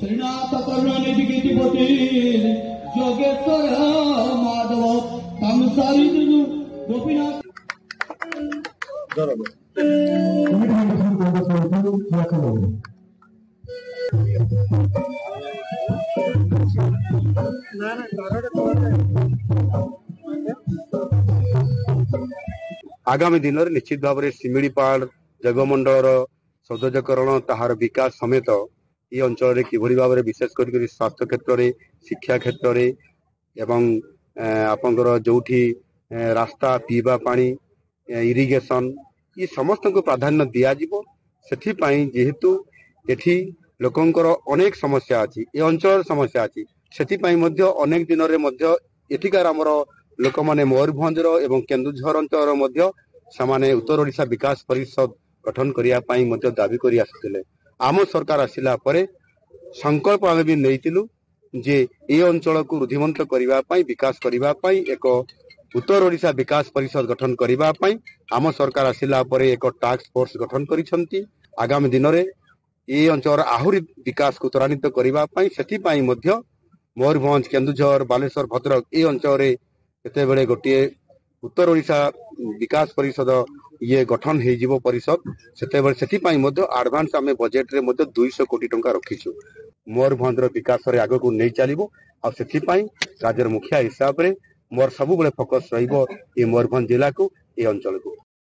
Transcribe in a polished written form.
श्रीनाथ करुणानिधि कीर्तिपति जोगेश्वर माधव तामसारी गोपीनाथ आगामी दिन में निश्चित भाव में शिमिड़ीपाड़ जगमंडल सौंदर्यकरण ताहार विकास समेत ये अंचल किभली भाव में विशेषकर स्वास्थ्य क्षेत्र में शिक्षा क्षेत्र में एवं आपंकर जोठी रास्ता पीवा पानी इरिगेशन ये समस्त को प्राधान्य दिज्व से जेहेतु एठी लोकंकर अनेक समस्या अच्छी ये अंचल समस्या अच्छी से अनेक दिन में एठिकार आमर लोक मैंने मयूरभंज एवं केन्दुझर अंचल से उत्तर ओडिशा विकास परिषद गठन करने दाबी कर आसुले आम सरकार आसिला परे संकल्प आम भी नहींलु जे ये अंचल को रुधिमंत करने विकास करने एक उत्तर ओडिशा विकास परिषद गठन करने आम सरकार आसिला परे एक टास्क फोर्स गठन करिसेंती आगामी दिन में ये अंचल आहुरी विकास को त्वरान्वित करने से मयूरभंज केन्दुझर बालेश्वर भद्रक ये अंचल केते गोटे उत्तर ओडिशा विकास परिषद ये गठन हो परिषद से आडभांस आम बजेट रे 200 कोटी टंका रखीचु मयूरभंज विकास आग को नहीं चलो राज्यर मुखिया हिसाब से मोर सब फोकस रही मयूरभंज जिला को ये अंचल को।